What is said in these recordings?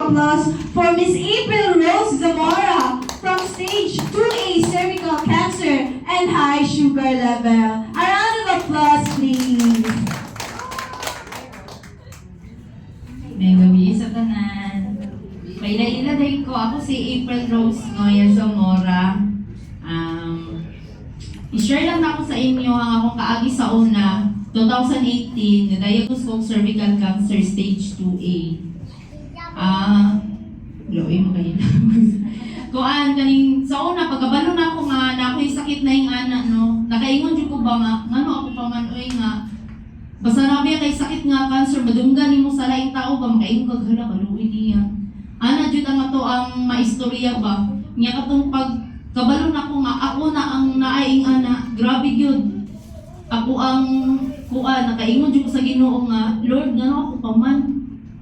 applause for Miss April Rose Zamora from stage 2A cervical cancer and high sugar level. A round of applause, please. May gabi sa tanan. May iladay ko. Ako si April Rose Noya Zamora. I-share lang ako sa inyo ang akong kaagi sa una, 2018, na-diagnose ko cervical cancer stage 2A. Loy mo kayo. Kuan kaning sa una pagkabalo na ako nga na ako yung sakit na yung ana no. Nakaingon jud ko ba nga ngano ako pa man oy nga basta na biya kay sakit nga cancer madunggan nimo sa laing tao ba makaingon kag hala kaluoy niya. Ana jud ang ato ang maistorya ba. Nya katong pag kabalo na ko nga ako na ang naaing ana, grabe gyud. Ako ang kuan nakaingon jud ko sa Ginoo nga Lord ngano ako pa man.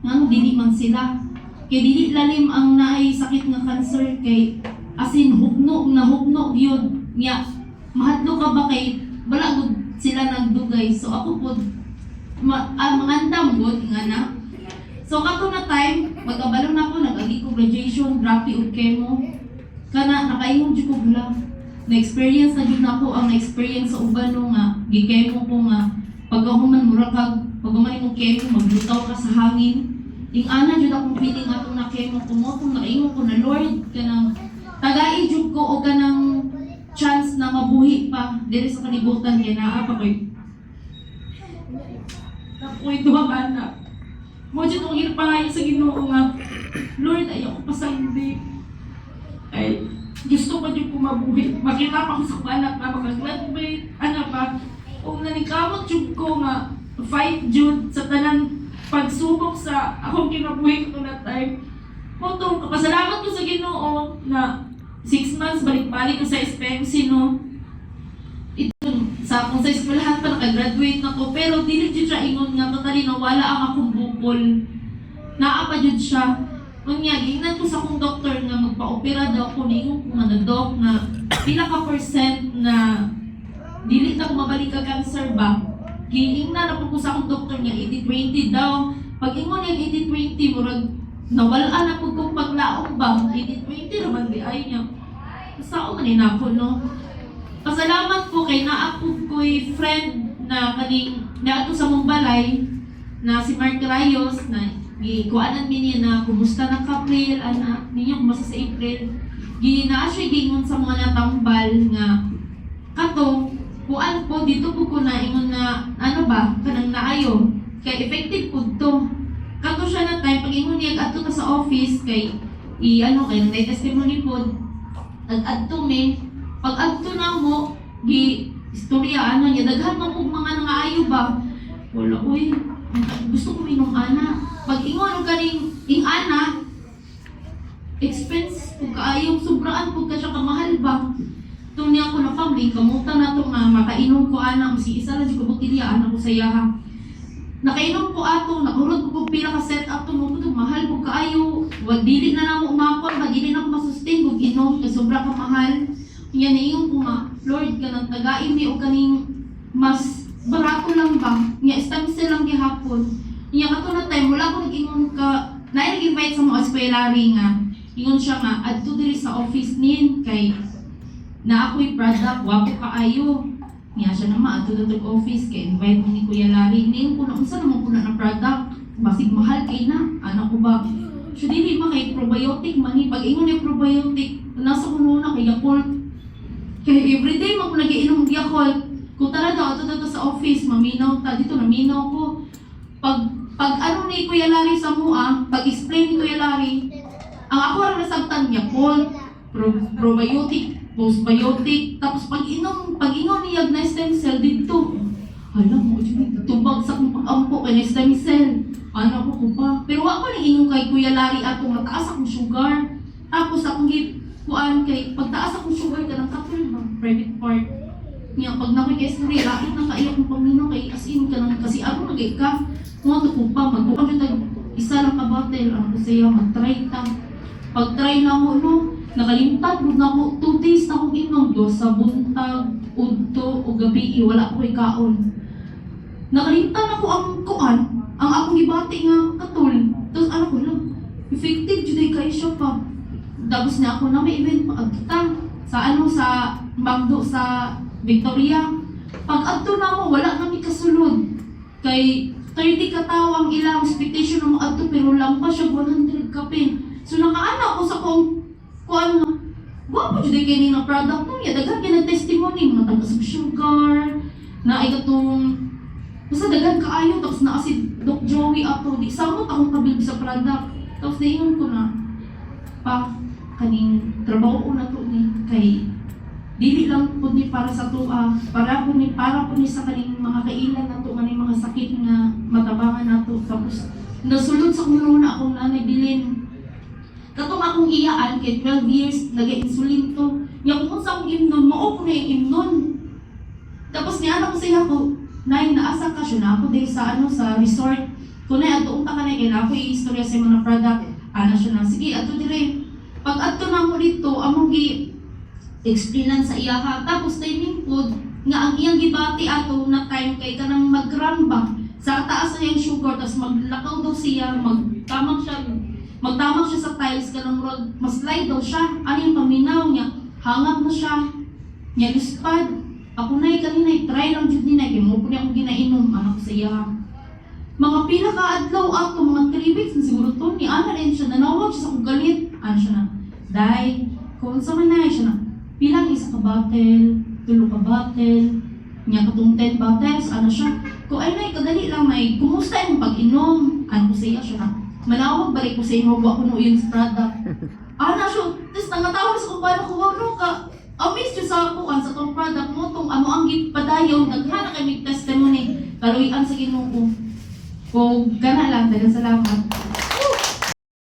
Ngano dili man sila. Kay dili lalim ang naay sakit nga cancer kay asin hugno yun nya mahadlo ka ba kay wala gud sila nagdugay so ako pud mangandam gud nga na so kato na time magabalo na ako nag-agi ko graduation grabe og chemo kana nakaingon jud ko bala na experience na jud nako ang experience sa uban no nga gikemo ko nga pagkahuman mura kag paghuman mo chemo maglutaw ka sa hangin. Ing ana jud akong feeling atong nakemo ko mo tong nakaingon ko na Lord kanang tagai jud ko o kanang chance na mabuhi pa diri sa kalibutan kay naa pa koy. Nakoy duha ka anak. Mo jud ang irpangayo sa Ginoo nga Lord ayo ko pa sa hindi. Ay gusto ko jud ko mabuhi. Makita pa ko sa anak na mag-graduate ana pa. Og nanikamot jud ko nga fight jud sa tanan pagsubok sa akong kinabuhi ko na time. Motong kapasalamat ko sa Ginoo na 6 months balik-balik ko sa SPMC no. Ito sa akong sa eskwelahan pa nakagraduate na ko pero dili jud siya ingon nga totally nawala ang akong bukol. Naa pa jud siya. Unya gingnan ko sa akong doktor nga magpa-opera daw ko ningon ko nga doc na pila ka percent na dili na ko mabalik ka cancer ba. Giingnan na po ko sa akong doktor nga 80-20 daw. Pag ingon yung 80-20, murag nawalaan na po kong paglaong ba. 80-20 naman di ay niya. Sao man ako no? Pasalamat po kay naapog ko'y friend na kaning naato sa mong balay na si Mark Rayos na gikuanan mi niya na kumusta na April, anak ninyo kumusta sa April. Ginaa siya gingon sa mga natambal nga kato kuan po dito po ko na ingon na ano ba kanang naayo kay effective po to kato siya na time pag ingon niya adto ta sa office kay ano kay nang testimony po nag-adto me pag adto na mo gi istorya ano niya daghan man og mga nangaayo ba wala uy gusto ko inom ana pag ingon og kaning ing ana expense pug kaayong sobraan pug ka siya kamahal ba itong niya ako na family, kamutan na ito nga makainom ko anang, si isa lang si kubutilya, anak ko sa yaha. Nakainom ko ato, nakurot ko pila ka set up to mo, mahal ko kaayo, wag dili na lang umapon, dili na ko masustain, kung inom, kay sobra ka mahal. Yan iyon ko nga, Lord, kanang tagain mi o kaning mas barato lang ba, nga stem cell lang gihapon. Nga kato na time, wala ko nag-ingon ka, nag-invite sa mga eskwelari nga, ingon siya nga, adto diri sa office nin, kay na ako'y product, wapo kaayo. Niya siya naman, ato datog office, kay invite mo ni Kuya Larry. Ngayon ko na, unsa naman ko na ng product? Basig mahal kay na, anak ko ba? So, dili ma kay probiotic mani. Pag ingon yung probiotic, nasa ko muna kay Yakult. Kaya everyday mo ko nag-iinom ng Yakult. Kung talaga, ato sa office, maminaw ta. Dito, naminaw ko. Pag ano ni Kuya Larry sa mua, pag-explain ni Kuya Larry, ang ako rin nasabtan Yakult, probiotic, postbiotic, tapos pag-inom niya na stem cell dito. Alam mo, tubag sa kong pag-ampo kay na stem cell. Ano ko pa. Pero ako nang inom kay Kuya Larry ato mataas akong sugar. Tapos akong kuan kay pagtaas akong sugar ka ng kapil ba? Private part. Niya, pag nakoy kay story, lakit na kaiyak ng pamino kay as in ka nang kasi ako nagay ka. Mga to ko pa, magbukan yung isa lang ka bottle. Ano ko sa'yo, mag-try ta. Pag-try na ako, no? Nakalimutan mo na ako, 2 days na akong inom do sa buntag, udto, o gabi, wala ko ikaon. Nakalimutan ako ang kuan, ang akong ibati nga katul. Tapos ano ko lang, effective jud kay siya pa. Tapos na ako na may event pa kita sa Magdo sa Victoria. Pag adto na mo wala na mi kasulod. Kay 30 ka tawo ang ilang expectation mo adto pero lang pa siya 100 kapin. So nakaana ko sa kuan nga. Gwapo jud kay ni nga product no ya daghan kay na testimony mga taga sa sugar na ay katong basta daghan kaayo tapos naa si Doc Joey ato di samot akong kabilb sa product. Tapos dayon ko na pa kaning trabaho na to ni kay dili lang po ni para sa tuwa, para po ni sa kaning mga kailan nato maning mga sakit nga matabangan nato tapos nasulod sa kuno na akong nanay bilin. Katong akong iyaan kay 12 years nag-insulin to. Nya kung sa akong imnon, mao ko na yung imnon. Tapos ni anak ko siya ko, nay naasa ka siya na ako day sa sa resort. Kung na ato unta ka na kay na ako i-istorya sa mga product. Ana siya na sige ato dire. Pag ato na mo dito, among explainan sa iyaha tapos timing food nga ang iyang gibati ato na time kay kanang mag-run ba sa taas na yung sugar tapos maglakaw daw siya magtamang siya sa tiles kanang road mas-slide daw siya ano yung paminaw niya hangap na siya niya lispad ako na kanina try lang jud ni na kay mo pud akong ginainom anak sa iyaha mga pila ka adlaw ato mga 3 weeks na siguro to ni ana rin siya nanawag siya sa kong galit ano siya na dai kung sa man na siya na bilang isa ka bottle, 2 ka bottle, niya katong 10 bottles, ano siya. Kung ay na, kadali lang may, kumusta yung pag-inom? Ano ko siya na, manawag balik ko sa inyo, huwag ko no yung product. Na siya, tapos nangatawag sa kumpara ko, huwag no ka, amaze yun sa ako, sa tong product mo, tong ano ang gipadayaw, naghana kay may testimony, kaluian sa ginoo ko. Kung gana lang, dagang salamat.